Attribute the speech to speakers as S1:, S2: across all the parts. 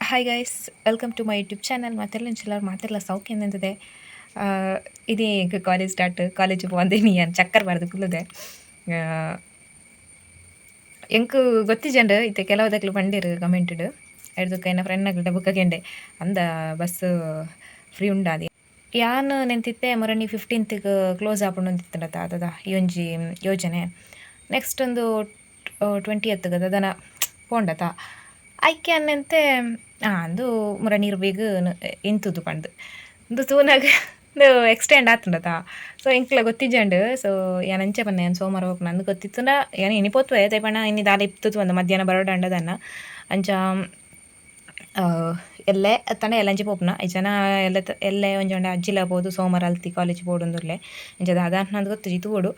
S1: Hi guys, welcome to my YouTube channel. ಮಾತೆಲ್ಲ ಸೌಖ್ಯ ಎಂದಿದೆ. ఇది ఇంక కాలేజ్ స్టార్ట్. కాలేజ్ పోంది ನೀ ಚಕ್ಕರ್ ಬಾರ್ದು ಕುಲ್ಲದೆ ಎಂಕ್ ಗೊತ್ತಿಜಂಡು ಇತ್ತೆ ಕೆಲವದಕ್ಲು ಪಂಡೇರು ಕಮೆಂಟೆಡ್ ಎಡ್ದುಕೈನ ಫ್ರೆಂಡ್ನಕ್ಲು ಬುಕ್ಕಗೆಂಡೆ ಅಂದ ಬಸ್ ಫ್ರೀ ಉಂಡಾದಿ ಯಾನ್ ನೆಂತಿತ್ತೆ ಮೊರನಿ 15th ಕ್ಲೋಸ್ ಆಪುಂಡು ಅಂತಿತ್ತಂಡತ ಅದದ ಈ ಒಂಜಿ ಯೋಜನೆ. ನೆಕ್ಸ್ಟ್ ಒಂದು 20th ದನ ಪೋಂಡತ ಐಕೆ ಅನ್ನಂತೆ ಅಂದು ಮೊರನಿ ಇರ್ಬೇಗ ಇಂತುದು ಪಂಡು ಇಂದು ತೂನಾಗ ಎಕ್ಸ್ಟೆಂಡ್ ಆತುಂಡತ. ಸೊ ಇಂಕ್ಲ ಗೊತ್ತಿಜಂಡು. ಸೊ ಯಾನ್ ಅಂಚೆ ಪನ್ನೆ ಯಾನ್ ಸೋಮವಾರ ಹೋಗ್ನ ಅಂದು ಗೊತ್ತಿತ್ತುಂಡ ಯಾನ್ ಇನಿ ಪೋತ್ವೆ ತೈಪಣ ಇನಿ ದಾಲ ಇಪ್ತುತು ಒಂದು ಮಧ್ಯಾಹ್ನ ಬರೋಡ ಅಂಡದನ್ನ ಅಂಚ ಎಲ್ಲೆ ತನ ಎಲ್ಲಂಚೆ ಪೋಪುನ ಜನ ಎಲ್ಲೆ ಒಂಜೊಂಡ ಅಜ್ಜಿಲ ಬೋದು ಸೋಮವಾರ ಅಲ್ತಿ ಕಾಲೇಜ್ ಬೋಡುಂದುರ್ಲೆ ಇಂಚದ ಅದಾಂಟ್ ನಂದು ಗೊತ್ತು ಜಿತುವೋಡು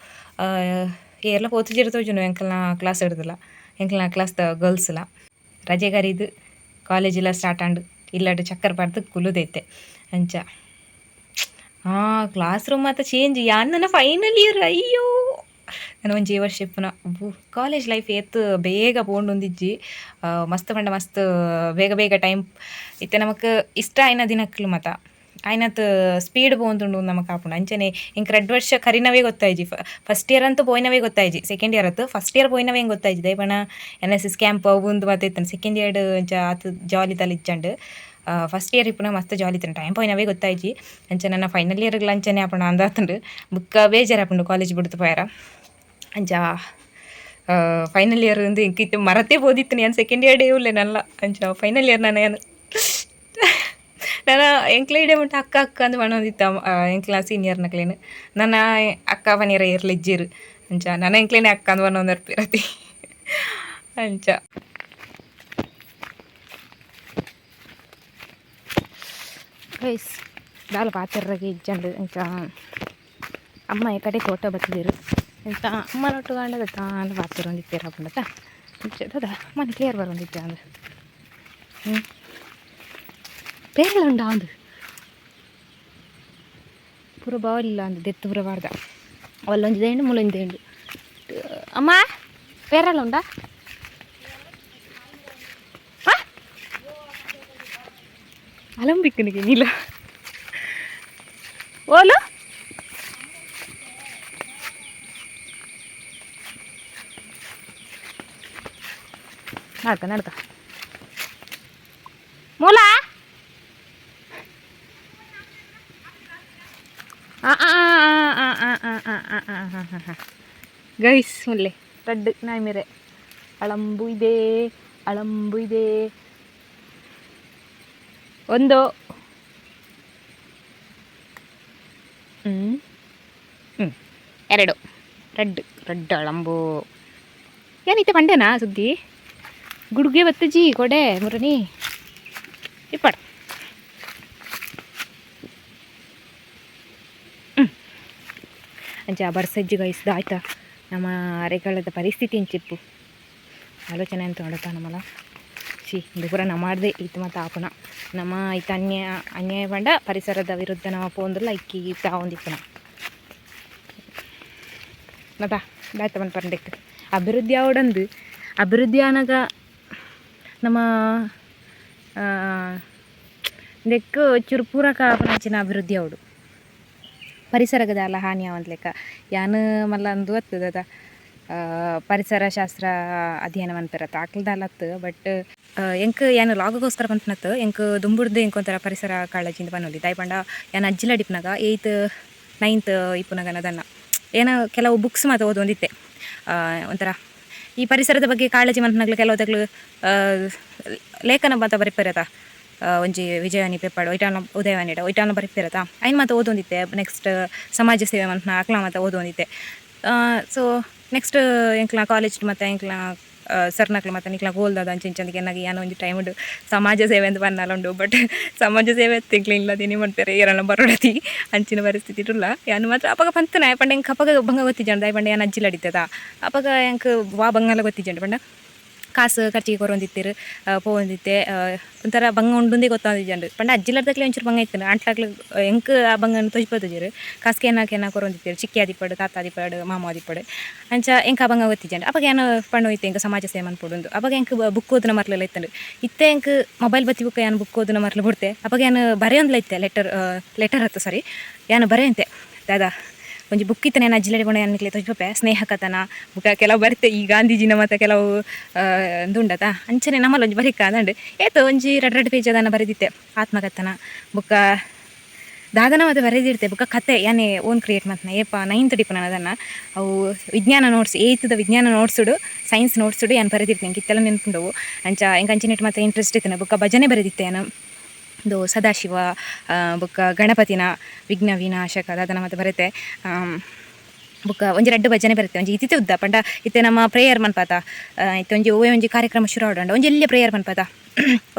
S1: ಎಲ್ಲ ಪೋತುಜಿರು ತೋಜುನು ಎಂಕಲ್ನ ಕ್ಲಾಸ್ ಹಿಡ್ದಿಲ್ಲ. ಎಂಕಲ್ನ ಕ್ಲಾಸ್ದ ಗರ್ಲ್ಸ್ಲ ರಜೆ ಕರೀದು ಕಾಲೇಜಿಲ್ಲ ಸ್ಟಾರ್ಟ್ ಆಂಡು ಇಲ್ಲಡು ಚಕ್ಕರ್ ಪಾರ್ದು ಕುಲುದೈತೆ ಅಂಚ ಕ್ಲಾಸ್ ರೂಮ್ ಮಾತ ಚೇಂಜ್ ಯಾನ್ನ ಫೈನಲ್ ಇಯರ್. ಅಯ್ಯೋ ನಾನು ಒಂಜಿ ವರ್ಷಿಪ್ಪುನ ಕಾಲೇಜ್ ಲೈಫ್ ಎತ್ತು ಬೇಗ ಪೋಂಡುಂದಿಜ್ಜಿ ಮಸ್ತ್ ಪಂಡ ಮಸ್ತ್ ಬೇಗ ಬೇಗ ಟೈಮ್ ಇತ್ತೆ ನಮಕ್ ಇಷ್ಟ ಆಯ್ನ ದಿನಕ್ಲು ಮತ ಆಯ್ನತ್ ಸ್ಪೀಡ್ ಪೋಂದುಂಡು ನಮಕ್ ಆಪುಂಡು ಅಂಚನೆ ಇಂಕ 2 ವರ್ಷ ಕರಿನವೇ ಗೊತ್ತಾಯ್ಜಿ. ಫಸ್ಟ್ ಇಯರ್ ಅಂತೂ ಪೋಯ್ನವೇ ಗೊತ್ತಾಯ್ಜಿ. ಸೆಕೆಂಡ್ ಇಯರ್ ಅತ್ತು ಫಸ್ಟ್ ಇಯರ್ ಪೋಯ್ನವೇ ಗೊತ್ತಾಯ್ಜಿ ದಯಪಣ NSS ಕ್ಯಾಂಪ್ ಒಂದು ಮತ್ತೆ ಇತ್ತನು. ಸೆಕೆಂಡ್ ಇಯರ್ ಆತು ಜಾಲಿ ತಲೆ ಇಚ್ಚಂಡು ಫಸ್ಟ್ ಇಯರ್ ಇಪ್ಪುನ ಮಸ್ತ್ ಜಾಲಿ ಇತ್ತನು ಟೈಮ್ ಪೋಯ್ನವೇ ಗೊತ್ತಾಯ್ಜಿ. ಅಂಚ ನನ್ನ ಫೈನಲ್ ಇಯರ್ಗ್ಲ ಅಂಚನೆ ಆಪುಂಡು ಅಂದಾತುಂಡು ಬುಕ್ಕ ಬೇಜಾರಾಪುಂಡು ಕಾಲೇಜ್ ಬಿಡ್ತು ಪೋಯಾರ. ಅಂಚ ಫೈನಲ್ ಇಯರ್ ಒಂದು ಇಂಕಿತ್ತು ಮರತೇ ಬೋದಿತ್ತು ನಾನು ಸೆಕೆಂಡ್ ಇಯರ್ ಡೇ ಉಲ್ಲೆ ನಲ್ಲ ಅಂಚ ಫೈನಲ್ ಇಯರ್ ನಾನು ಎಂಕ್ಲ ಇಡೇ ಮುಟ್ಟ ಅಕ್ಕ ಅಂದು ಮಣ್ಣೊಂದಿತ್ತ ಎಂಕ್ಲ ಸೀನಿಯರ್ನಕ್ಲೇನು ನನ್ನ ಅಕ್ಕ ಪನಿಯರ ಇರ್ಲಿ ಇಜ್ಜಿರು ಅಂಚ ನನ್ನ ಎಂಕ್ಲೇನೆ ಅಕ್ಕ ಅಂದು ಮಣ್ಣೊಂದರ್ಪಿರತಿ ಅಂಚ ಗೈಸ್ ದಾಲ ಪಾತ್ರಗೆ ಇಜ್ಜಂಡು ಅಂಚ ಅಮ್ಮ ಈ ಕಡೆ ತೋಟ ಬತ್ತಿದಿರು ಎಂತ ಅಮ್ಮನೊಟ್ಟು ಕಾಂಡದ ತಾನು ಪಾತ್ರ ಒಂದಿತ್ತೇರ ಪಂಡತ ಅಂಚದ ಮನೆ ಕ್ಲಿಯರ್ ಬರೋಂದಿತ್ತೆ ಅಂದ್ರೆ ಪೇರಳುಂಡ ಅಂದು ಪೂರ ಬಾವಲಿಲ್ಲ ಅಂದು ದೆತ್ತು ಪೂರ ಬಾರ್ದ ಅವಲ್ಲೊಂದಿದೇಂಡು ಮುಲೊಂದಿದೇಂಡು ಅಮ್ಮ ಪೇರಳುಂಡ ಅಲಂಬಿಕ್ಕನಿಗೆ ನೀಲ ಓಲು ನಡ್ಕ ಮೂಲ ಗೈಸ್ ಮುಲ್ಲೆ ರಡ್ಡು ನಾಯಿ ಮೇರೆ ಅಳಂಬು ಇದೆ ಒಂದು ಎರಡು ರಡ್ಡು ಅಳಂಬು ಏನಿತ್ತೆ ಪಂಡೆನಾ ಸುದ್ದಿ ಗುಡುಗೆ ಬತ್ತಜಿ ಕೊಡೆ ಮುರನಿ ಇಪ್ಪಡು ಅಂಚ ಬರ್ಸಜ್ಜಿ ಗೈಸ್ದ ಆಯ್ತಾ ನಮ್ಮ ಅರೆಗಾಲದ ಪರಿಸ್ಥಿತಿ ಇಂಚಿಪ್ಪು ಆಲೋಚನೆ ಅಂತ ನೋಡತ್ತ ನಮ್ಮಲ್ಲ ಇದು ಪೂರ ನಮ್ಮದೇ ಇತ್ತು ಮತ್ತು ಆಪುನ ನಮ್ಮ ಇತ್ತು ಅನ್ಯಾಯ ಬಂಡ ಪರಿಸರದ ವಿರುದ್ಧ ನಾವು ಪೋಂದ್ರಲ್ಲ ಇಕ್ಕಿ ತಾವೊಂದಿಪ್ಪುನ ಮತ ದಾಯ್ತ ಬಂದು ಪಂಡೆಕ್ ಅಭಿವೃದ್ಧಿ ಅವಡಂದು ಅಭಿವೃದ್ಧಿ ಆನಾಗ ನಮ್ಮ ಲೆಕ್ಕ ಚೂರು ಪೂರಕ ಆಪುನಂಚಿನ ಅಭಿವೃದ್ಧಿ ಅವಡು ಪರಿಸರಗದ ಅಲ್ಲ ಹಾನಿ ಅವಂತ ಲೆಕ್ಕ ಯಾನು ಮಲ್ಲ ಅಂದು ಅತ್ತದ ಪರಿಸರ ಶಾಸ್ತ್ರ ಅಧ್ಯಯನ ಮನ್ಪಿರತ್ತ ಆಕ್ಲದಲ್ಲತ್ತು. ಬಟ್ ಎಂಕ್ ಯಾನು ಲಾಗೋಸ್ಕರ ಪಂಪನತ್ತು ಎಂಕ್ ದುಂಬುಡ್ದು ಎಂಕೊಂಥರ ಪರಿಸರ ಕಾಳಜಿಂದ ಬನ್ನೋಲಿ ದಾಯ್ಪಂಡ ಯಾನು ಅಜ್ಜಿಲ ಡಿಪ್ನಾಗ 8th 9th ಇಪ್ಪುನಾಗ ಅದನ್ನು ಏನೋ ಕೆಲವು ಬುಕ್ಸ್ ಮಾತ್ರ ಓದೊಂದಿತ್ತೆ ಒಂಥರ ಈ ಪರಿಸರದ ಬಗ್ಗೆ ಕಾಳಜಿ ಮನ್ಪನಾಗ್ಲು ಕೆಲವುದಕ್ಲು ಲೇಖನ ಮಾತ ಬರಿಪಿರತ್ತ ಒಂಜಿ ವಿಜಯವಾಣಿ ಪೇಪರ್ ಉದಯವಾಣಿ ಒಯ್ಟಾನ ಬರಿಪಿರತ್ತ ಐನ್ ಮಾತ ಓದೊಂದಿತ್ತೆ. ನೆಕ್ಸ್ಟ್ ಸಮಾಜ ಸೇವೆ ಮನ್ಪನ ಆಕ್ಲ ಮಾತ ಓದೊಂದಿತ್ತೆ. ಸೊ ನೆಕ್ಸ್ಟ್ ಎಂಕ್ಲ ಕಾಲೇಜ್ ಮತ್ತು ಎಂಕ್ಲ ಸರ್ನಕ್ಲು ಮತ್ತು ನಿಕ್ಲ ಗೋಲ್ದಾದ ಅಂಚಿಂಚಂದಿಗೆ ಎನ್ನಾಗಿ ಏನೋ ಒಂದು ಟೈಮ್ ಉಂಡು ಸಮಾಜ ಸೇವೆ ಅಂತ ಬನ್ನಲುಂಡು. ಬಟ್ ಸಮಾಜ ಸೇವೆ ತಿಂಕ್ಲು ಇಲ್ಲದೇನೆ ಮಾಡ್ತಾರೆ ಏರಲ್ಲ ಬರೋಡತಿ ಅಂಚಿನ ಪರಿಸ್ಥಿತಿ ಇರಲ್ಲ. ಯಾನು ಮಾತ್ರ ಅಪಗ ಪಂತನ ಪಂಡ ಎಂಕ್ ಅಪಗ ಬಂಗ ಗೊತ್ತಿಜಂಡು ದಾಯ್ ಪಂಡ ಯಾನು ಅಜ್ಜಿಲ ಅಡಿತದ ಅಪಗ ಎಂಕ್ ವಾ ಬಂಗಲ ಗೊತ್ತಿಜಂಡು ಪಂಡ ಕಾಸು ಖರ್ಚಿಗೆ ಕೊರೊಂದಿತ್ತೇರು ಪೋವಂದಿತ್ತೆ ಒಂಥರ ಬಂಗ ಉಂಡುಂದೇ ಗೊತ್ತಾಂದಿಜ್ಜಂಡು ಪಂಡ ಅಜ್ಜಿಲರ್ದಕ್ಲೆ ಒಂಚೂರು ಬಂಗ ಇತ್ತು ಅಂಟ್ಲಾಗ್ಲು ಎಂಕ್ ಆ ಬಂಗನ್ನು ತೊಜ್ಪೋದಿಜರು ಕಾಸ್ಗೆ ಏನ ಕೊರೊಂದಿತ್ತೇರು ಚಿಕ್ಕಿ ಆದಿಪ್ಪಡು ತಾತ ಆದಿಪ್ಪಡು ಮಾಮ ಆದಿಪ್ಪಡು ಅಂಚ ಎಂಕ ಆ ಬಂಗ ಗೊತ್ತಿಜ್ಜಂಡು ಅವಾಗ ಏನು ಪಣ್ಣು ಹೋಯ್ತು ಎಂಕ ಸಮಾಜ ಸೇವೆ ಅನ್ಪಡುಂದು ಅವಾಗ ಎಂಕ್ ಬುಕ್ ಓದಿನ ಮರ್ಲೆಲ್ಲ ಇತ್ತಂಡು ಇತ್ತೆ ಎಂಕ್ ಮೊಬೈಲ್ ಬತ್ತಿ ಬುಕ್ಕ ಏನು ಬುಕ್ ಓದಿನ ಮರ್ಲು ಬಿಡ್ತೆ ಅವಾಗ ಏನು ಬರೆಯೊಂದ್ಲ ಇತ್ತೆ ಲೆಟರ್ ಹತ್ತು ಸರಿ ಏನು ಬರೆಯಂತೆ ದಾದಾ ಒಂಜಿ ಬುಕ್ ಇತ್ತು ನಾನು ಅಜ್ಜಿಲಡಿ ಕೊಂಡು ಏನಿಕ್ಲೆ ತೊಜ್ಪೆ ಸ್ನೇಹ ಕಥನ ಬುಕ್ಕ ಕೆಲವು ಬರುತ್ತೆ ಈ ಗಾಂಧೀಜಿನ ಮತ್ತು ಕೆಲವು ದುಂಡತ ಅಂಚನೆ ನಮ್ಮಲ್ಲಿ ಒಂಜಿ ಬರಿಕ ಅದಂಡು ಏತು ಒಂಜಿ 2 ಪೇಜ್ ಅದನ್ನು ಬರೆದಿತ್ತೆ ಆತ್ಮಕಥನ ಬುಕ್ಕ ದಾದನ ಮತ್ತು ಬರೆದಿರ್ತೆ ಬುಕ್ಕ ಕತೆ ಏನೇ ಓನ್ ಕ್ರಿಯೇಟ್ ಮಾಡ್ತಾನೆ ಏಪ 9th ಡಿಪ್ ನಾನು ಅದನ್ನು ಅವು ವಿಜ್ಞಾನ ನೋಟ್ಸ್ 8th ವಿಜ್ಞಾನ ನೋಟ್ಸುಡು ಸೈನ್ಸ್ ನೋಟ್ಸುಡು ಏನು ಬರೆದಿರ್ತೀನಿ ಇಂಕಿತ್ತೆಲ್ಲ ನೆನ್ಪುಂಡವು ಅಂಚ ಹೆಂಗೆ ಅಂಚಿನಿಟ್ಟು ಮತ್ತು ಇಂಟ್ರೆಸ್ಟ್ ಇತ್ತು ಬುಕ್ಕ ಭಜನೆ ಬರೆದಿತ್ತೆ ಏನು ಇದು ಸದಾಶಿವ ಬುಕ್ಕ ಗಣಪತಿನ ವಿಘ್ನ ವಿನಾಶಕ ಅದನ್ನು ಮತ್ತು ಬರುತ್ತೆ ಬುಕ್ಕ ಒಂಜಿ 2 ಭಜನೆ ಬರುತ್ತೆ ಒಂಜಿ ಇತ್ತಿತ್ತೆ ಉದ್ದ ಪಂಡ ಇತ್ತೆ ನಮ್ಮ ಪ್ರೇಯರ್ ಮನ್ಪಾತ ಇತ್ತೆ ಒಂಜಿ ಒಂಜಿ ಕಾರ್ಯಕ್ರಮ ಶುರು ಆಡೋಂಡ ಒಂಜಿ ಎಲ್ಲಿ ಪ್ರೇಯರ್ ಮನ್ಪಾತ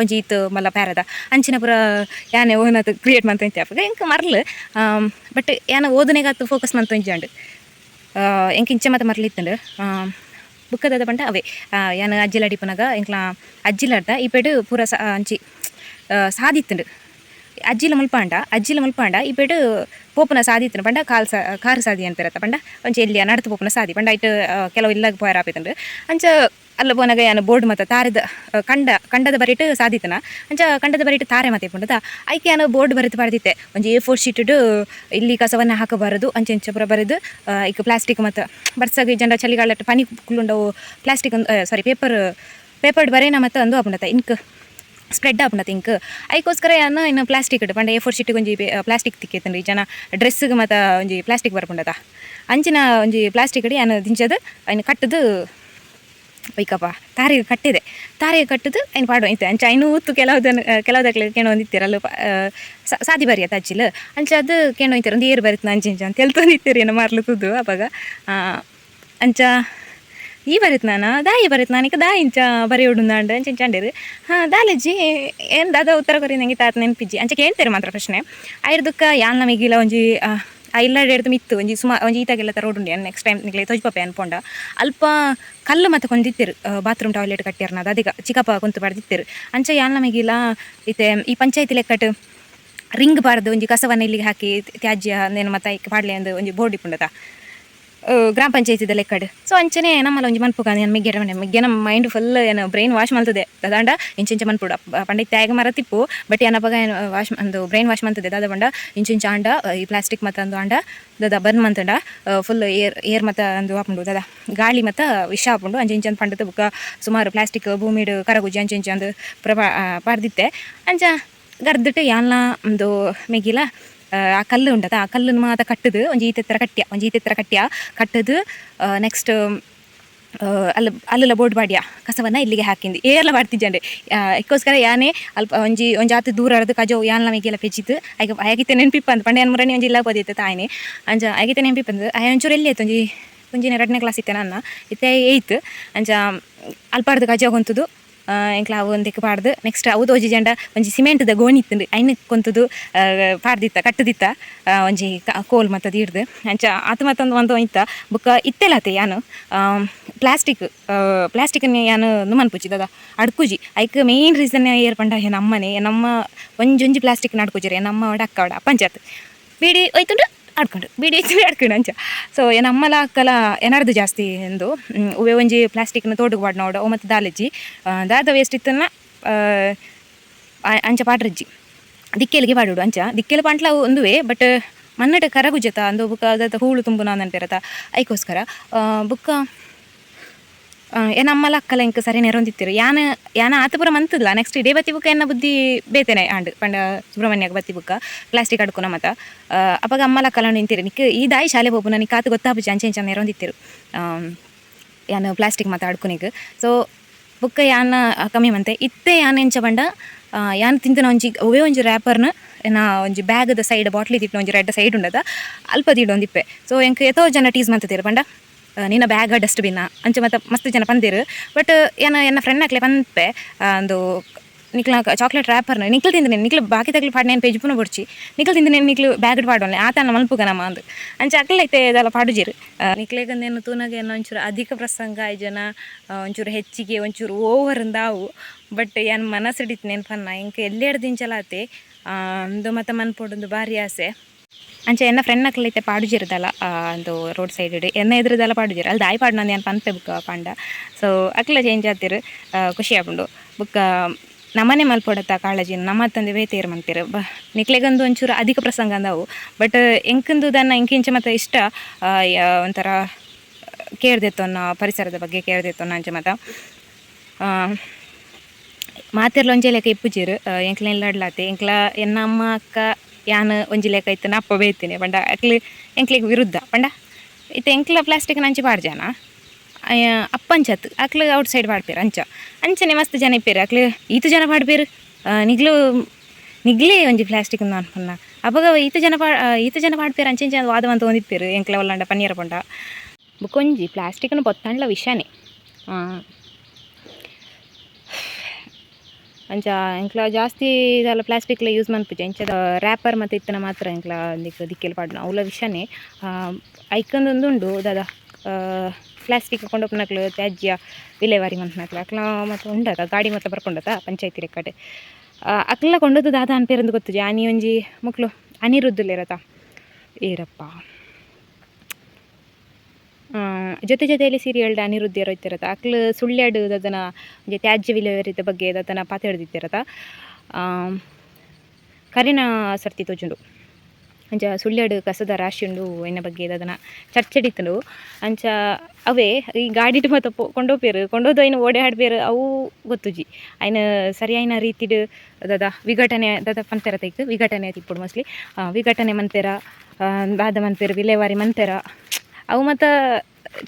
S1: ಒಂಜಿ ಇತ್ತು ಮಲ್ಲ ಪ್ಯಾರದ ಅಂಚಿನ ಪೂರ ಯಾನೆ ಓನದು ಕ್ರಿಯೇಟ್ ಮಾಡ್ತಂತೆ ಅಪ್ಪ ಎಂಕ ಮರ್ಲು ಬಟ್ ಯಾನ ಓದನೆಗಾತು ಫೋಕಸ್ ಮಾಡ್ತಂಜಾಂಡು ಎಂಕ ಇಂಚೆ ಮತ್ತು ಮರ್ಲಿತ್ತಂಡು ಬುಕ್ಕದ ಪಂಡ ಅವೇ ಯಾನು ಅಜ್ಜಿಲಡಿಪನಾಗ ಎಂಕ್ಲ ಅಜ್ಜಿಲಾಡ್ದ ಈ ಪೆಡು ಪೂರ ಅಂಚಿ ಸಾದಿತ್ತುಂಡು ಅಜ್ಜಿಲ ಮುಲ್ಪಾಂಡ ಈ ಪೆಡು ಪೋಪುನ ಸಾದಿತ್ತನು ಪಂಡ ಕಾರು ಸಾದಿ ಅಂತಿರತ್ತ ಪಂಡ ಒಂಚ ಎಲ್ಲಿ ನಡ್ತು ಪೋಪುನ ಸಾದಿ ಪಂಡ ಇಟ್ಟು ಕೆಲವು ಇಲ್ಲಾಗ ಪೋಯರ್ ಆಪೈತಂಡು ಅಂಚ ಅಲ್ಲ ಪೋನಾಗ ಏನು ಬೋರ್ಡ್ ಮತ್ತು ತಾರದ ಕಂಡದ ಬರಿಟ್ಟು ಸಾದಿತ್ತನ ಅಂಚ ಕಂಡದ ಬರಿಟ್ಟು ತಾರೆ ಮತ್ತೆ ಪುಂಡದ ಐಕೆ ಏನು ಬೋರ್ಡ್ ಬರೆದು ಪಡೆದಿತ್ತೆ ಒಂಜಿ A4 ಶೀಟು ಇಲ್ಲಿ ಕಸವನ್ನು ಹಾಕಬಾರದು ಅಂಚೆ ಪುರ ಬರೆದು ಈಗ ಪ್ಲಾಸ್ಟಿಕ್ ಮತ್ತು ಬರ್ಸಾಗ ಜನ ಚಳಿಗಾಲ ಪನಿ ಕುಳ್ಳುಂಡವು ಪ್ಲಾಸ್ಟಿಕ್ ಪೇಪರ್ಡ್ ಬರೇನ ಮತ್ತು ಅಂದು ಆಪುಂಡತ ಇಂಕ್ ಸ್ಪ್ರೆಡ್ ಆಪುಂಡತ ಇಂಕ್ ಐಕೋಸ್ಕರ ಏನು ಇನ್ನು ಪ್ಲಾಸ್ಟಿಕ್ ಪಂಡ A4 ಶೀಟಿಗೆ ಒಂಜಿ ಪ್ಲಾಸ್ಟಿಕ್ ತಿಕ್ಕೈತಂಡ್ರಿ ಜನ ಡ್ರೆಸ್ಸಿಗೆ ಮತ್ತು ಒಂಜಿ ಪ್ಲಾಸ್ಟಿಕ್ ಬರ್ಪುಂಡತ ಅಂಚಿನ ಒಂಜಿ ಪ್ಲಾಸ್ಟಿಕ್ ಅಡಿ ಏನು ದಿಂಚದು ಅಯ್ನು ಕಟ್ಟದು ಬೈಕಪ್ಪ ತಾರಿಗೆ ಕಟ್ಟದು ಏನು ಪಾಡು ಐತೆ ಅಂಚ ಐನು ಊತ್ತು ಕೆಲವುದಕ್ಕೆ ಕೇಳೊಂದಿತ್ತೀರ ಅಲ್ಲ ಸಾದಿ ಬರಿಯತ್ತ ಅಜ್ಜಿಲ್ ಅಂಚ ಅದು ಕೇಳೊಯ್ತಾರೆ ಒಂದು ಏರು ಬರುತ್ತೆ ಅಂಚೆ ಅಂತ ಹೇಳ್ತೊಂದಿತ್ತೀರಿ ಏನೋ ಮಾರ್ಲತ್ತದು ಅವಾಗ ಅಂಚ ಈ ಬರುತ್ತೆ ದಾಯಿ ಬರುತ್ತೆ ನಾನೀಗ ದಾಯಿ ಇಂಚ ಬರೆಯೋಡು ಅಂಡು ಅಂಚಂಡೇರು ದಾಲಜ್ಜಿ ಏನು ದಾದ ಉತ್ತರ ಕೊರಿ ನಂಗೆ ತಾತ ನೆನಪಿಜ್ಜಿ ಅಂಚೆ ಕೇಳ್ತಾರೆ ಮಾತ್ರ ಪ್ರಶ್ನೆ ಆಯ್ರದಕ್ಕೆ ಯಾನ್ ನಮಗಿಲ್ಲ ಒಂಜಿ ಇಲ್ಲ ಹಿಡ್ದು ಮಿತ್ತು ಒಂಜಿ ಒಂಜಿ ಈತಾಗೆಲ್ಲ ರೋಡ್ ಉಂಡು ನೆಕ್ಸ್ಟ್ ಟೈಮ್ ನಿಗ್ಲೆ ತೊಜ್ಪಪ್ಪೆ ಅನ್ಪೊಂಡ ಅಲ್ಪ ಕಲ್ಲು ಮತ್ತು ಕೊಂದಿತ್ತಿರು ಬಾತ್ರೂಮ್ ಟಾಯ್ಲೆಟ್ ಕಟ್ಟಿರ್ನದು ಅದೀಗ ಚಿಕ್ಕಪ್ಪ ಕುಂತು ಪಡೆದಿತ್ತಿರು ಅಂಚ ಯಾನ್ ನಮಗಿಲ್ಲ ಇತ್ತೆ ಈ ಪಂಚಾಯತಿ ಲೆಕ್ಕಟ್ಟು ರಿಂಗ್ ಬಾರ್ದು ಒಂಜಿ ಕಸವನ್ನು ಇಲ್ಲಿಗೆ ಹಾಕಿ ತ್ಯಾಜ್ಯ ನೇನು ಮತ್ತು ಪಾಡ್ಲೆ ಅಂದು ಒಂಜಿ ಬೋರ್ಡ್ ಇಪ್ಪುಂಡತ ಗ್ರಾಮ ಪಂಚಾಯತಿದ ಲೆಕ್ಕಡು ಸೊ ಅಂಚನೆ ನಮ್ಮಲ್ಲ ಒಂಜಿ ಮನ್ಪುಗ ಏನು ಮಿಗ್ಗೆ ನಮ್ಮ ಮೈಂಡ್ ಫುಲ್ ಏನು ಬ್ರೈನ್ ವಾಶ್ ಮಾಡ್ತದೆ ಅದಾಂಡ ಇಂಚೆ ಮನ್ಪುಡ ಪಂಡ ತ್ಯಾಗ ಮರ ತಿಪ್ಪು ಬಟ್ ಏನಪ್ಪಾಗ ಏನು ವಾಶ್ ಒಂದು ಬ್ರೈನ್ ವಾಶ್ ಮಾಡ್ತದೆ ದಾದ ಬಂಡ ಇಂಚೆ ಆಂಡ ಈ ಪ್ಲಾಸ್ಟಿಕ್ ಮತ್ತು ಅಂದು ಆಂಡ ದಾದ ಬರ್ನ್ ಮಂತಂಡ ಫುಲ್ ಏರ್ ಮತ್ತು ಅಂದು ಹಾಪುಂಡು ದಾದ ಗಾಳಿ ಮತ್ತು ವಿಷ ಹಾಪುಂಡು ಅಂಚೆ ಪಂಡದ ಬುಕ್ಕ ಸುಮಾರು ಪ್ಲಾಸ್ಟಿಕ್ ಭೂಮಿಡು ಕರಗುಜ್ಜಿ ಅಂಚೆ ಅಂದು ಪಾಡ್ದಿತ್ತೆ ಅಂಚ ಗರ್ದಿಟ್ಟು ಯಾನ್ಲ ಒಂದು ಮೆಗಿಲ ಆ ಕಲ್ಲು ಉಂಟದ ಆ ಕಲ್ಲನ್ನು ಮಾತ ಕಟ್ಟದು ಒಂಜಿ ಈತೆತ್ತರ ಕಟ್ಟ್ಯ ಕಟ್ಟದು ನೆಕ್ಸ್ಟ್ ಅಲ್ಲೆಲ್ಲ ಬೋರ್ಡ್ ಬಾಡಿಯ ಕಸವನ್ನು ಇಲ್ಲಿಗೆ ಹಾಕಿಂದು ಏರ್ಲ ಮಾಡ್ತಿದ್ಜಂಡೆ ಇದಕ್ಕೋಸ್ಕರ ಯಾನೇ ಅಲ್ಪ ಒಂಜಿ ಆತು ದೂರ ಅರ್ದು ಕಜೋ ಯಾನ್ ನಮಗೆಲ್ಲ ಪೆಚ್ಚಿತ್ತು ಆಗ ಆಗಿತ್ತೆ ನೆನಪಿಪ್ಪ ಅಂತ ಪಂಡ ಏನು ಮುರಣಿ ಒಂಜಿ ಇಲ್ಲ ಪೋದಿತ್ತು ತಾಯಿನೇ ಅಂಚ ಆಗಿತ್ತೆ ನೆನಪಿಪ್ಪಂದು ಒಂಚೂರು ಎಲ್ಲಿ ಆಯ್ತು ಒಂಜಿನ 2ನೇ ಕ್ಲಾಸ್ ಇತ್ತೆ ನನ್ನ ಇತ್ತೆ 8th ಅಂಚ ಅಲ್ಪಾರ್ದು ಕಜೋ ಕೊಂತದು ಎಂಕ್ಲ ಅವು ಒಂದಕ್ಕೆ ಪಾಡ್ದು ನೆಕ್ಸ್ಟ್ ಅವು ತೋಜಿ ಜಂಡ ಒಂಜಿ ಸಿಮೆಂಟ್ದ ಗೋಣಿ ಇತ್ತಂಡು ಐನಕ್ ಕೊಂತದು ಪಾಡ್ದಿತ್ತ ಕಟ್ಟದಿತ್ತ ಒಂಜಿ ಕೋಲ್ ಮತ್ತದು ಹಿಡ್ದು ಅಂಚ ಆತು ಮತ್ತೊಂದು ಒಂದು ಇತ್ತ ಬುಕ್ಕ ಇತ್ತೆಲತೆ ಯಾನು ಪ್ಲಾಸ್ಟಿಕನ್ನು ಯಾನು ಮನ್ಪುಜಿದ ಅಡ್ಕುಜಿ ಐಕ್ ಮೇಯ್ನ್ ರೀಸನ್ ಏರ್ ಪಂಡ ನಮ್ಮನೆ ನಮ್ಮ ಒಂಜೊಂಜಿ ಪ್ಲಾಸ್ಟಿಕ್ನ ಅಡ್ಕುಜಿರಿ ನಮ್ಮ ಅಕ್ಕ ಪಂಚಾಯತ್ ಬೀಡಿ ಹೋಯ್ತುಂಡು ಆಡ್ಕೊಂಡು ಬೀಡಿ ಆಡ್ಕೊಂಡು ಅಂಚ ಸೊ ನಮ್ಮಲ ಅಕ್ಕಲ ಏನಾರ್ದು ಜಾಸ್ತಿ ಎಂದು ಉವೆ ಒಂಜಿ ಪ್ಲಾಸ್ಟಿಕ್ನ ತೋಟಕ್ಕೆ ಬಾಡ್ ನೋಡು ಮತ್ತು ದಾದ ವೇಸ್ಟ್ ಇತ್ತನ್ನ ಅಂಚ ಪಾಡ್ರಜ್ಜಿ ದಿಕ್ಕೆಲಿಗೆ ಪಾಡುಡು ಅಂಚ ದಿಕ್ಕೆಲಿ ಪಾಂಟ್ಲ ಒಂದುವೆ ಬಟ್ ಮನ್ನಟ ಕರಗುಜತ ಅಂದು ಬುಕ್ಕ ಅದ ಹೂಳು ತುಂಬು ನಾನು ನೆನಪಿರತ್ತ ಐಕೋಸ್ಕರ ಬುಕ್ಕ ಏನಮ್ಮಲ ಅಕ್ಕಲ ಇಂಕ ಸರಿ ನೆರೊಂದಿತ್ತಿರು ಯಾನ ಆತ ಪೂರ ಮಂತದ್ಲ ನೆಕ್ಸ್ಟ್ ಡೇ ಬತ್ತಿ ಬುಕ್ಕ ಎನ್ನ ಬುದ್ಧಿ ಬೇತೇನೆ ಆಂಡ್ ಪಂಡ ಸುಬ್ರಹ್ಮಣ್ಯಕ್ಕೆ ಬತ್ತಿ ಬುಕ್ಕ ಪ್ಲಾಸ್ಟಿಕ್ ಅಡ್ಕೊನ ಮತ್ತ ಅವಾಗ ಅಮ್ಮಲ ಅಕ್ಕಲ ನಿಂತಿರು ನಿಕ್ ಈ ದಾಯಿ ಶಾಲೆ ಹೋಗ್ಬು ನನಗೆ ಕಾತು ಗೊತ್ತಾಪು ಅಂಚೆ ನೆರೊಂದಿತ್ತಿರು ಯಾನು ಪ್ಲಾಸ್ಟಿಕ್ ಮತ್ತು ಅಡ್ಕೊನಿಗೆ ಸೊ ಬುಕ್ಕ ಯಾನ ಕಮ್ಮಿ ಮಂತೆ ಇತ್ತೆ ಯಾನ ಎಂಚ ಪಂಡ ಯಾನು ತಿಂತನ ಒಂಜಿ ರ್ಯಾಪರ್ನ ನಾ ಒಂಜಿ ಬ್ಯಾಗ್ದ ಸೈಡ್ ಬಾಟ್ಲಿ ತಿಟ್ಟು ಒಂಜಿ ರೆಡ್ ಸೈಡ್ ಉಂಡದ ಅಲ್ಪ ತಿಡೊಂದಿಪ್ಪೆ ಸೊ ಎಂಕ್ ಎತ್ತೋ ಜನ ಟೀಸ್ ಮಂತತೀರು ಪಂಡ ನಿನ್ನ ಬ್ಯಾಗ್ ಡಸ್ಟ್ಬಿನ್ನ ಅಂಚೆ ಮತ್ತು ಮಸ್ತ್ ಜನ ಪಂದಿರು ಬಟ್ ಎನ್ನ ಫ್ರೆಂಡ್ ಹಾಕ್ಲೆ ಪಂಪೆ ಒಂದು ನಿಕ್ಲ ಚಾಕ್ಲೇಟ್ ರ್ಯಾಪರ್ನ ನಿಕ್ಲು ತಿಂದು ನಿಕ್ಲು ಬಾಕಿ ತಗ್ಲಿ ಪಾಡು ನಾನು ಪೆಜ್ಪುನ ಬೊಡ್ಚಿ ನಿಕ್ಲು ತಿಂದು ನಿಕ್ಲು ಬ್ಯಾಗ್ ಪಾಡೋಲ್ಲ ಆತನ ಮಲ್ಪುಗ ನಮ್ಮ ಅಂದು ಅಂಚ ಅಕ್ಲೈತೆ ಇದೆಲ್ಲ ಪಾಡುಜಿರು ನಿಕ್ಲೆಗ నేను ತೂನಗೆ ಒಂಚೂರು ಅಧಿಕ ಪ್ರಸಂಗ ಜನ ಒಂಚೂರು ಹೆಚ್ಚಿಗೆ ಒಂಚೂರು ಓವರ್ ಅಂದಾವು ಬಟ್ ಏನು ಮನಸ್ಸಿಡಿತು ನೆನಪನ್ನ ಇಂಕ ಎಲ್ಲೆರಡು ದಿಂಚಲಾತೆ ಒಂದು ಮತ್ತು ಮನ್ಪೊಡೊಂದು ಭಾರಿ ಆಸೆ ಅಂಚ ಎನ್ನ ಫ್ರೆಂಡ್ ನಕ್ಲೈತೆ ಪಾಡುಜಿರದಲ್ಲ ಒಂದು ರೋಡ್ ಸೈಡ್ ಎನ್ನ ಎದುರುದೆಲ್ಲ ಪಾಡುಜಿರು ಅಲ್ಲಿ ದಾಯಿ ಪಾಡು ನಾನು ಏನು ಪನ್ಪೆ ಬುಕ್ಕ ಪಂಡ ಸೊ ಅಕ್ಲ ಚೇಂಜ್ ಆತಿರು ಖುಷಿ ಆಪುಂಡು ಬುಕ್ಕ ನಮ್ಮನೆ ಮಲ್ಪೊಡತ್ತ ಕಾಳಜಿನ ನಮ್ಮ ತಂದೆ ಬೇತೇರು ಮಂತಿರು ನಿಕ್ಲೆಗೊಂದು ಒಂಚೂರು ಅಧಿಕ ಪ್ರಸಂಗ ಅಂದವು ಬಟ್ ಎಂಕಂದು ದನ್ನ ಇಂಕಿಂಚ ಮತ್ತು ಇಷ್ಟ ಒಂಥರ ಕೇಳ್ದೆತ್ತೊನ್ನ ಪರಿಸರದ ಬಗ್ಗೆ ಕೇಳ್ದೆತ್ತೊನ್ನ ಅಂಚ ಮತ್ತು ಮಾತೆರ್ಲ ಒಂಜಿ ಲೆಕ್ಕ ಇಪ್ಪುಜಿರು ಎಂಕ್ಲ ಎಲ್ಲಡ್ಲಾತೆ ಎಂಕ್ಲ ಎನ್ನ ಅಮ್ಮ ಅಕ್ಕ ಯಾನು ಒಂಜಿ ಲೆಕ್ಕ ಇತ್ತು ನಾ ಅಪ್ಪ ಬೇಯ್ತೀನಿ ಪಂಡ ಎಂಕ್ಲಿಗೆ ವಿರುದ್ಧ ಪಂಡ ಇತ್ತು ಎಂಕ್ಲ ಪ್ಲಾಸ್ಟಿಕ್ ಅಂಚಿ ಪಾಡ್ಜಾನ ಅಪ್ಪಂಚತ್ತು ಅಕ್ಲು ಔಟ್ ಸೈಡ್ ಪಾಡ್ಪೇರು ಅಂಚನೆ ಮಸ್ತ್ ಜನ ಇಪ್ಪೇರು ಅಕ್ಲು ಈತು ಜನ ಪಾಡ್ಪೇರು ನಿಗ್ಲೇ ಒಂಜಿ ಪ್ಲಾಸ್ಟಿಕ್ ಅನ್ಪನ್ನ ಅವಾಗ ಈತ ಜನ ಪಾಡ್ಪೇರು ಅಂಚೆ ವಾದವಂತ ಒಂದಿಪ್ಪೇರು ಎಂಕ್ಲ ಒಲ್ಲಂಡ ಪನ್ನೀರ ಪಂಡ ಬುಕ್ಕೊಂಜಿ ಪ್ಲಾಸ್ಟಿಕ್ನು ಪೊತ್ತಂಡ್ಲ ವಿಷಯನೇ ಅಂಚ ಎಂಕ್ಲ ಜಾಸ್ತಿ ಇದೆಲ್ಲ ಪ್ಲಾಸ್ಟಿಕ್ಲ ಯೂಸ್ ಮನ್ಪುಜಿ ಅಂಚದ ರ್ಯಾಪರ್ ಮತ್ತು ಇತ್ತನ ಮಾತ್ರ ಎಂಕ್ಲ ದಿಕ್ಕೆಲ್ಲ ಪಾಡ್ನ ಅವಳ ವಿಷಯನೇ ಐಕೊಂದೊಂದುಂಡು ದಾದ ಪ್ಲಾಸ್ಟಿಕ್ ಕೊಂಡೋಪನಕ್ಲು ತ್ಯಾಜ್ಯ ವಿಲೇವಾರಿ ಮಂತ್ನಕ್ಲು ಅಕ್ಲ ಮತ್ತು ಉಂಡದ ಗಾಡಿ ಮತ್ತು ಬರ್ಕೊಂಡದ ಪಂಚಾಯತಿ ರೆಕ್ಕಡೆ ಅಕ್ಲ ಕೊಂಡದ್ದು ದಾದ ಅನ್ಪೇರಂದು ಗೊತ್ತುಜಿ ಆನಿ ಒಂಜಿ ಮಕ್ಳು ಅನಿರುದ್ಧಲಿರತ್ತ ಏರಪ್ಪ ಜೊತೆಯಲ್ಲಿ ಸೀರಿಯಲ್ಡ್ ಅನಿರುದ್ಧ ಇರೋತ್ತಿರತ್ತ ಅಕ್ಲು ಸುಳ್ಳ್ಯಾಡು ಅದನ್ನ ಒಂಜಿ ತ್ಯಾಜ್ಯ ವಿಲೇವಾರಿದ ಬಗ್ಗೆ ಅದನ್ನ ಪಾತೆ ಹಿಡ್ದಿತ್ತಿರತ್ತ ಕರಿನ ಸರ್ತಿ ತೋಜುಂಡು ಅಂಚ ಸುಳ್ಳ್ಯಾಡು ಕಸದ ರಾಶಿ ಉಂಡು ಎನ್ನ ಬಗ್ಗೆ ಅದನ್ನು ಚರ್ಚೆಡಿತ್ತಂಡು ಅಂಚ ಅವೇ ಈ ಗಾಡಿಡ್ ಮತ್ತು ಕೊಂಡೋದು ಐನು ಓಡೆ ಹಾಡ್ಬೇರು ಅವು ಗೊತ್ತುಜಿ ಐನ ಸರಿಯಾಯಿನ ರೀತಿಡ್ ದಾದ ವಿಘಟನೆ ದಾದ ಪಂತೆರ ತೆಗ್ದು ವಿಘಟನೆ ತಿಪ್ಪುಡು ಮೋಸ್ಟ್ಲಿ ವಿಘಟನೆ ಮಂತೆರ ದಾದ ಮನ್ಪೇರು ವಿಲೇವಾರಿ ಮಂತೆರ ಅವು ಮತ್ತು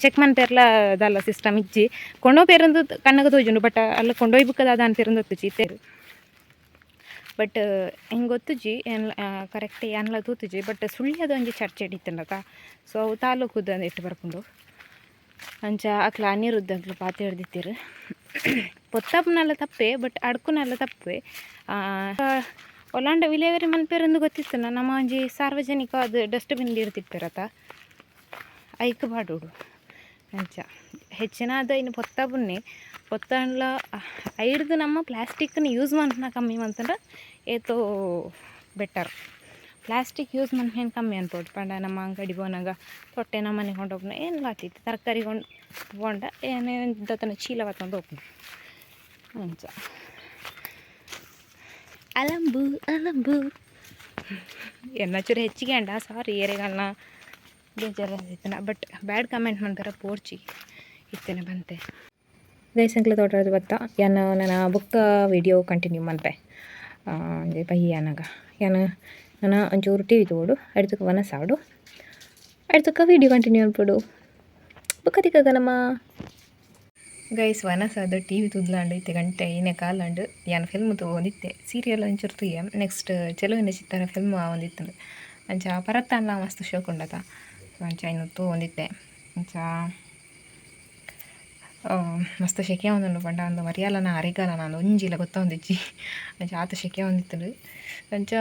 S1: ಚೆಕ್ ಮನ್ಪೇರ್ಲ ಅದಲ್ಲ ಸಿಸ್ಟಮ್ ಇಜ್ಜಿ ಕೊಂಡೋಪೇರಂದು ಕಣ್ಣಗೆ ತೋಜುಂಡು ಬಟ್ ಅಲ್ಲ ಕೊಂಡೊಯ್ಬುಕ್ಕದಾದ ಅನ್ಪೇರಂದು ಗೊತ್ತುಜಿ ಇತ್ತೇರು ಬಟ್ ಹೆಂಗೆ ಗೊತ್ತುಜಿ ಏನು ಕರೆಕ್ಟ್ ಏನೆಲ್ಲ ತೂತುಜಿ ಬಟ್ ಸುಳ್ಯದ ಒಂಜಿ ಚರ್ಚೆ ಹಿಡಿತಂಡತ ಸೊ ಅವು ತಾಲೂಕುದ ಇಟ್ಟು ಬರ್ಕೊಂಡು ಅಂಚ ಅಕ್ಲ ಅನಿರುದ್ಧಗ್ಲು ಪಾತೆ ಹಿಡ್ದಿತ್ತೀರು ಪೊತ್ತಪ್ಪನೆಲ್ಲ ತಪ್ಪೆ ಬಟ್ ಅಡ್ಕುನೆಲ್ಲ ತಪ್ಪೆ ಒಲಾಂಡ ವಿಲೇವಾರಿ ಮನ್ಪೇರಂದು ಗೊತ್ತಿತ್ತು ನಮ್ಮ ಒಂಜಿ ಸಾರ್ವಜನಿಕ ಅದು ಡಸ್ಟ್ಬಿನ್ ಇರ್ತಿಪ್ಪೇರತ್ತ ಐಕ್ ಬಾಡೋಡು ಅಂಚ ಹೆಚ್ಚಿನಾದ ಇನ್ನು ಪೊತ್ತಪ್ಪನ್ನೇ ಪೊತ್ತಂಡ್ಲ ಐಡ್ದು ನಮ್ಮ ಪ್ಲಾಸ್ಟಿಕ್ನ ಯೂಸ್ ಮಾಡ್ನ ಕಮ್ಮಿ ಮಂತಂದ್ರೆ ಏತೋ ಬೆಟರ್ ಪ್ಲಾಸ್ಟಿಕ್ ಯೂಸ್ ಮಾಡ್ನ ಕಮ್ಮಿ ಅನ್ಬೋದು ಪಂಡ ನಮ್ಮ ಅಂಗಡಿ ಬೋನಾಗ ತೊಟ್ಟೆ ನಮ್ಮ ಮನೆಗೆ ಕೊಂಡೋಗ್ನ ಏನು ಲಾತಿತ್ತು ತರಕಾರಿ ಕೊಂಡ ಏನೇ ದತ್ತನ ಚೀಲ ತಂದು ಹೋಗ್ನ ಅಂಚ ಅಲಂಬು ಎನ್ನಚೂರು ಹೆಚ್ಚಿಗೆ ಅಂಡ ಸಾರಿ ಏರೆಗಲ್ನ ಬೇಜಾರಾಗಿತ್ತನ ಬಟ್ ಬ್ಯಾಡ್ ಕಮೆಂಟ್ ಮಾಡ್ತಾರೆ ಪೋರ್ಚಿ ಇತ್ತೇನೆ ಬಂತೆ ಗೈಸ್ ಅಂಕ್ಲ ತೋಟದ ಬತ್ತ ಯಾನು ನನ್ನ ಬುಕ್ಕ ವಿಡಿಯೋ ಕಂಟಿನ್ಯೂ ಮನ್ಪೆ ಬಯ್ಯಾನಾಗ ಯಾನು ನಾನು ಒಂಚೂರು ಟಿ ವಿ ತೋಡು ಅಡ್ತಕ್ಕ ವನಸಾಡು ಅಡ್ತಕ್ಕ ವಿಡಿಯೋ ಕಂಟಿನ್ಯೂ ಅನ್ಪಡು ಬುಕ್ಕ ತಿಕ್ಕಾಗ ನಮ್ಮ ಗೈಸ್ ವನಸಾದ ಟಿ ವಿ ತುದ್ಲಾಂಡು ಇತ್ತೆ ಗಂಟೆ ಏನೇ ಕಾಲಂಡು ಯಾನು ಫಿಲ್ಮ್ ತೊಗೊಂಡಿತ್ತೆ ಸೀರಿಯಲ್ ಒಂಚೂರು ತುಯ್ಯ ನೆಕ್ಸ್ಟ್ ಚೆಲುವಿನ ಚಿತ್ತರ ಫಿಲ್ಮ್ ಒಂದಿತ್ತು ಅಂಚ ಪರತ್ತಾನ್ಲ ಮಸ್ತ್ ಶೋಕ್ ಉಂಡತ ಅಂಚ ಇನ್ನು ತೊಗೊಂಡಿದ್ದೆ ಅಂಚ ಮಸ್ತ್ ಶೆಕೆ ಒಂದುಂಡು ಪಂಡ ಒಂದು ಮರಿಯಾಲನ ಅರೆಗಾಲ ನಾನು ಒಂಜಿಲ್ಲ ಗೊತ್ತೊಂದಿಜ್ಜಿ ಅಂಚ ಆತ ಶೆಕೆ ಒಂದಿತ್ತು ಅಂಚ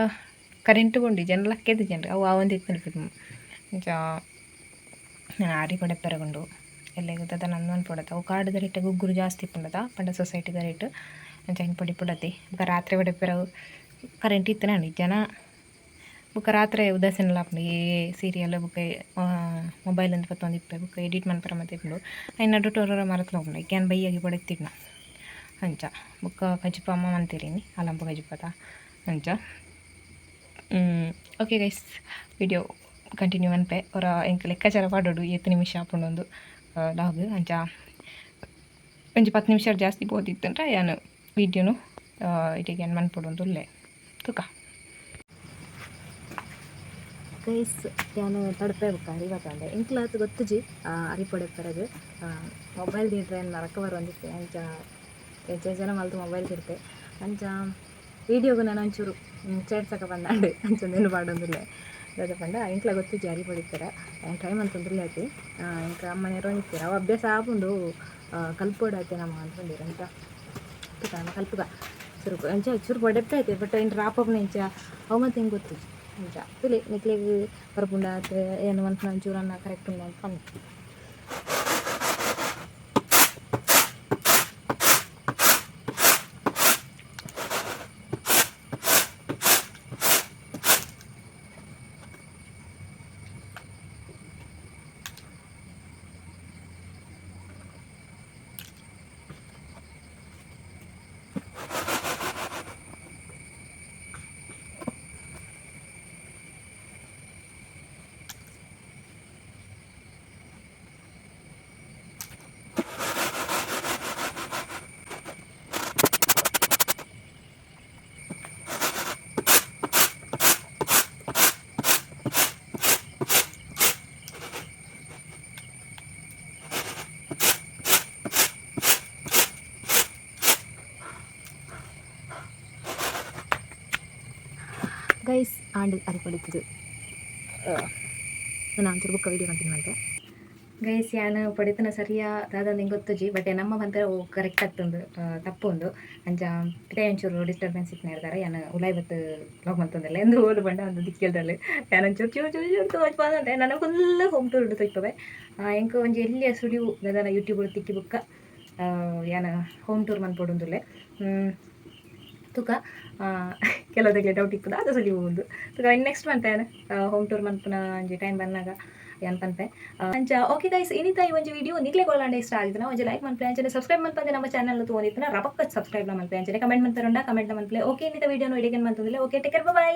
S1: ಕರೆಂಟ್ ಕೊಂಡಿ ಜನ ಲಕ್ಕೆದ್ದು ಜನರು ಅವು ಒಂದಿತ್ತು ಫಿಲ್ಮ್ ಅಂಚ ನಾನು ಆರಿ ಪಡೆ ಪೆರಗೊಂಡು ಎಲ್ಲ ಗೊತ್ತದ ನಂದು ಪಡತ್ತ ಅವು ಕಾಡದ ರೇಟ್ ಗುಗ್ಗುರು ಜಾಸ್ತಿ ಪಂಡದ ಪಂಡ ಸೊಸೈಟಿದ ರೇಟ್ ಅಂಚ ಹಿಂಗೆ ಪಡಿ ಪಡತಿ ಬುಕ್ಕ ರಾತ್ರಿ ಪಡೆ ಪೆರವು ಕರೆಂಟ್ ಇತ್ತು ನಾನು ಜನ ಬುಕ್ಕ ರಾತ್ರಿ ಉದಾಸೀನ ಲಾಪ್ನು ಈ ಸೀರಿಯಲ್ ಬುಕ್ಕ ಮೊಬೈಲ್ ಅಂತ ಪತ್ತೊಂದು ಇಪ್ಪೆ ಬುಕ್ಕ ಎಡಿಟ್ ಮನ್ಪರ ಮತ್ತೆ ಇಪ್ಪು ಐನ ಟೋರ ಮರತ್ಲ ಹೋಗ್ನ ಕ್ಯಾನ್ ಬೈಯಾಗಿ ಪಡೆತ್ತಿಡ್ನ ಅಂಚ ಬುಕ್ಕ ಕಜಿಪ ಅಮ್ಮ ಮಂತೀರಿನಿ ಅಲ್ಲಂಪ ಕಜಿಪತ ಅಂಚ ಓಕೆ ಗೈಸ್ ವಿಡಿಯೋ ಕಂಟಿನ್ಯೂ ಅನ್ಪೆ ಅವರ ಎಂಕ ಲೆಕ್ಕಾಚಾರ ಪಾಡೋಡು 7 ನಿಮಿಷ ಹಾಕೊಂಡೊಂದು ಲಾಗ್ ಅಂಚ ಒಂಜಿ 10 ನಿಮಿಷ ಜಾಸ್ತಿ ಬೋದಿತ್ತಂದ್ರೆ ಯಾನು ವಿಡಿಯೋನು ಇಟಿಗೆ ಏನು ಮನ್ಪೊಡೊಂದು ಒಳ್ಳೆ ತುಕ ಗೈಸ್ ಯಾನು ತಡಪೆ ಬುಕ್ಕ ಇವತ್ತಂಡೆ ಇಂಕ್ಲಾತ್ ಗೊತ್ತುಜಿ ಅರಿಪೊಡೆ ಪೆರಗು ಮೊಬೈಲ್ ತಿಂಡ್ರೆ ರೆಕವರ್ ಒಂದಿತ್ತೆ ಅಂಚ ಜನ ಮಲ್ತು ಮೊಬೈಲ್ ತಿರ್ತೆ ಅಂಚ ವೀಡಿಯೋಗು ನಾನು ಒಂಚೂರು ಚೇಡ್ಸಕ ಬಂದಾಂಡು ಅಂಚ ನೆನು ಪಾಡೊಂದುಲ್ಲೆ ಅದ ಪಂಡ ಇಂಕ್ಲ ಗೊತ್ತುಜಿ ಅರಿಪೊಡಿತ್ತರ ಟೈಮ್ ಅಂತಂದ್ರಲ್ಲ ಐತಿ ಇಂಕ ಅಮ್ಮನೇರು ಇತ್ತೀರ ಅವು ಅಭ್ಯಾಸ ಆಪುಂಡು ಕಲ್ಪೋಡಾತೆ ನಮ್ಮ ಅಂದ್ಕೊಂಡಿರ ಅಂತ ಕಲ್ಪುಗ चुरुक चुरुक बडेप्ट आहे बट ಏನು ರಾಪಪ್ ನೆಂಚ ಅವು ಮತ್ತೆ ಹೆಂಗೆ ಗೊತ್ತು ನಿಜ ತಿಳಿ ನಿಕ್ಲಿಗೆ ಬರ್ಪುಂಡ ಏನು ಅಂತ ಒಂಚೂರನ್ನ ಕರೆಕ್ಟ್ ಉಂಡ ಅಂತ ಅಂದು ಗೈಸ್ ಆಂಡ್ ಅದು ಪಡಿತದು ನಾನು ಒಂಚೂರು ಬುಕ್ಕ ವೀಡಿಯೋ ಕಂಟಿನ್ಯೂ ಮಾಡಿದೆ ಗೈಸ್ ಯಾನು ಪಡಿತನ ಸರಿಯಾ ದಾದ ನಿಂಗೆ ಗೊತ್ತುಜಿ ಬಟ್ ನಮ್ಮ ಬಂದರೆ ಓ ಕರೆಕ್ಟ್ ಆಗ್ತಂದು ತಪ್ಪು ಒಂದು ಅಂಚ ಪಿತ ಒಂಚೂರು ಡಿಸ್ಟರ್ಬೆನ್ಸ್ ಇತ್ತು ಇರ್ತಾರೆ ಯಾನು ಉಲಾಯ್ಬತ್ತು ಬ್ಲಾಗ್ ಅಂತಂದಿಲ್ಲ ಎಂದು ಓದು ಬಂಡ ಒಂದು ದಿಕ್ಕೇಳ್ದಲ್ಲಿ ಯಾನು ಒಂಚೂರು ಚೂರು ಚೂರು ಚೂರು ತೋಚ್ ಬಂದೆ ನನಗೆ ಫುಲ್ ಹೋಮ್ ಟೂರ್ ಹಿಡಿದು ತೊಯ್ತವೆ ಹೆಂಗೆ ಒಂಜಿ ಎಲ್ಲಿಯ ಸ್ಟುಡಿಯೋ ದಾದ ಯೂಟ್ಯೂಬ್ ತಿಕ್ಕಿ ಬುಕ್ಕ ಯಾನು ಹೋಮ್ ಟೂರ್ ಮನ್ಪೊಡುಂದುಲ್ಲೆ ತುಕ ಕೆಲವದಕ್ಕೆ ಡೌಟ್ ಇಪ್ಪದ ಅದು ಸಲಿ ಹೋಗುದು ತುಕ ನೆಕ್ಸ್ಟ್ ಮಂತ್ ಏನು ಹೋಮ್ ಟೂರ್ ಮನ್ಪುನ ಒಂಜಿ ಟೈಮ್ ಬಂದಾಗ ಏನು ಪನ್ಪೆ ಅಂಚ ಓಕೆ ಗೈಸ್ ಇನ್ನಿತ ಈ ಒಂಜಿ ವಿಡಿಯೋ ನಿಕ್ಲೆ ಕೊಳ್ಳಂಡೆ ಇಷ್ಟ ಆಗಿದ್ರೆ ಒಂಜಿ ಲೈಕ್ ಮನ್ಪೆ ಅಂಚನೆ ಸಬ್ಸ್ಕ್ರೈಬ್ ಮನ್ಪಂದೆ ನಮ್ಮ ಚಾನಲ್ ತೋನಿತ್ತಿನ ರಬಕ್ಕ ಸಬ್ಸ್ಕ್ರೈಬ್ ಮನ್ಪೆ ಅಂಚನೆ ಕಮೆಂಟ್ ಮನ್ಪರೆ ಕಮೆಂಟ್ ಮನ್ಪಲೆ ಓಕೆ ಇನ್ನಿತ ವಿಡಿಯೋನು ಇಡಿಗೆನ್ ಮನ್ತಂದಿಲ್ಲ ಓಕೆ ಟೇಕ್ ಕೇರ್ ಬೈ